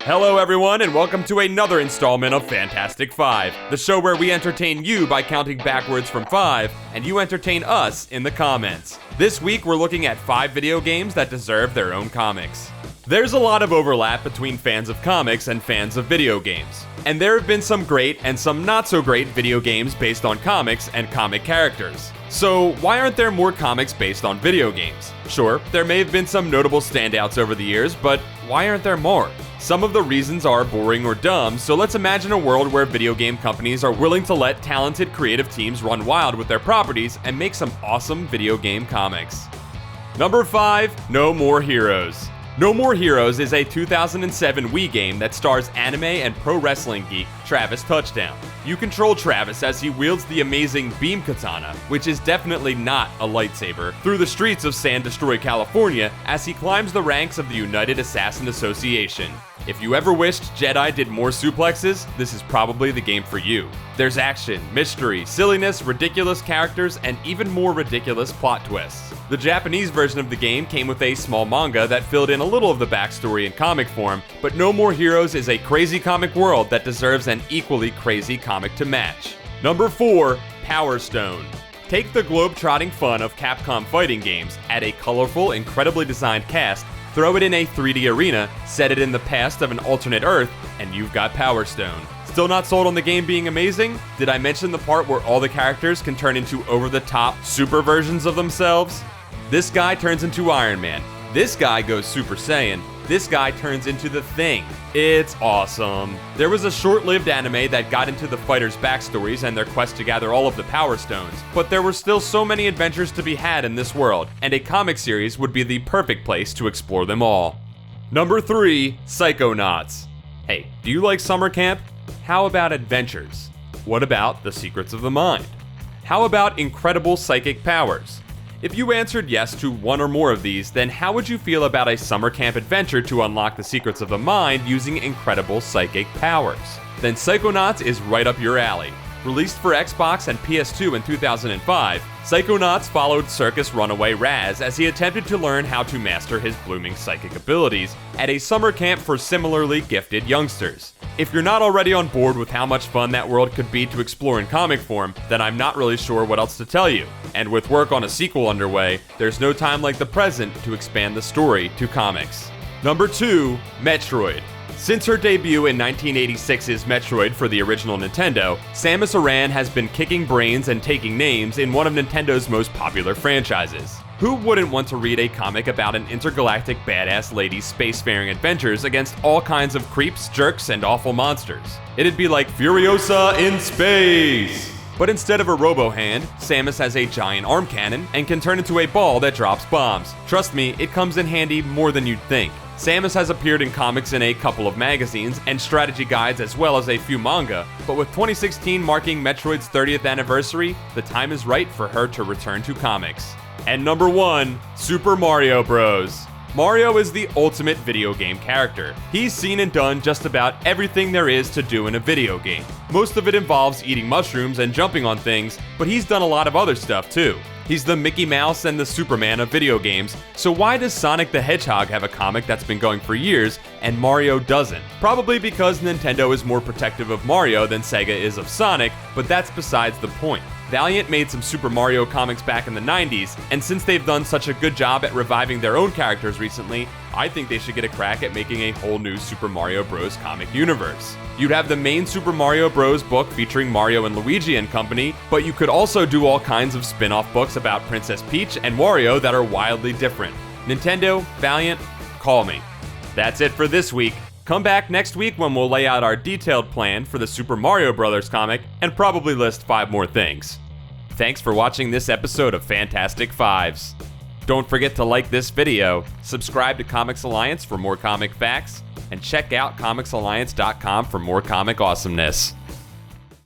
Hello everyone, and welcome to another installment of Fantastic Five, the show where we entertain you by counting backwards from 5, and you entertain us in the comments. This week we're looking at 5 video games that deserve their own comics. There's a lot of overlap between fans of comics and fans of video games, and there have been some great and some not so great video games based on comics and comic characters. So why aren't there more comics based on video games? Sure, there may have been some notable standouts over the years, but why aren't there more? Some of the reasons are boring or dumb, so let's imagine a world where video game companies are willing to let talented creative teams run wild with their properties and make some awesome video game comics. Number 5, No More Heroes. No More Heroes is a 2007 Wii game that stars anime and pro wrestling geek Travis Touchdown. You control Travis as he wields the amazing beam katana, which is definitely not a lightsaber, through the streets of San Destroy, California, as he climbs the ranks of the United Assassin Association. If you ever wished Jedi did more suplexes, this is probably the game for you. There's action, mystery, silliness, ridiculous characters, and even more ridiculous plot twists. The Japanese version of the game came with a small manga that filled in a little of the backstory in comic form, but No More Heroes is a crazy comic world that deserves an equally crazy comic to match. Number 4, Power Stone. Take the globe-trotting fun of Capcom fighting games, add a colorful, incredibly designed cast, throw it in a 3D arena, set it in the past of an alternate Earth, and you've got Power Stone. Still not sold on the game being amazing? Did I mention the part where all the characters can turn into over-the-top super versions of themselves? This guy turns into Iron Man. This guy goes Super Saiyan. This guy turns into the Thing. It's awesome. There was a short-lived anime that got into the fighters' backstories and their quest to gather all of the Power Stones, but there were still so many adventures to be had in this world, and a comic series would be the perfect place to explore them all. Number 3, Psychonauts. Hey, do you like summer camp? How about adventures? What about the secrets of the mind? How about incredible psychic powers? If you answered yes to one or more of these, then how would you feel about a summer camp adventure to unlock the secrets of the mind using incredible psychic powers? Then Psychonauts is right up your alley. Released for Xbox and PS2 in 2005, Psychonauts followed circus runaway Raz as he attempted to learn how to master his blooming psychic abilities at a summer camp for similarly gifted youngsters. If you're not already on board with how much fun that world could be to explore in comic form, then I'm not really sure what else to tell you. And with work on a sequel underway, there's no time like the present to expand the story to comics. Number 2, Metroid. Since her debut in 1986's Metroid for the original Nintendo, Samus Aran has been kicking brains and taking names in one of Nintendo's most popular franchises. Who wouldn't want to read a comic about an intergalactic badass lady's spacefaring adventures against all kinds of creeps, jerks, and awful monsters? It'd be like Furiosa in space! But instead of a robo-hand, Samus has a giant arm cannon and can turn into a ball that drops bombs. Trust me, it comes in handy more than you'd think. Samus has appeared in comics in a couple of magazines and strategy guides as well as a few manga, but with 2016 marking Metroid's 30th anniversary, the time is right for her to return to comics. And number 1, Super Mario Bros. Mario is the ultimate video game character. He's seen and done just about everything there is to do in a video game. Most of it involves eating mushrooms and jumping on things, but he's done a lot of other stuff too. He's the Mickey Mouse and the Superman of video games, so why does Sonic the Hedgehog have a comic that's been going for years, and Mario doesn't? Probably because Nintendo is more protective of Mario than Sega is of Sonic, but that's besides the point. Valiant made some Super Mario comics back in the 90s, and since they've done such a good job at reviving their own characters recently, I think they should get a crack at making a whole new Super Mario Bros. Comic universe. You'd have the main Super Mario Bros. Book featuring Mario and Luigi and company, but you could also do all kinds of spin-off books about Princess Peach and Wario that are wildly different. Nintendo, Valiant, call me. That's it for this week. Come back next week when we'll lay out our detailed plan for the Super Mario Bros. Comic and probably list 5 more things. Thanks for watching this episode of Fantastic Fives. Don't forget to like this video, subscribe to Comics Alliance for more comic facts, and check out comicsalliance.com for more comic awesomeness.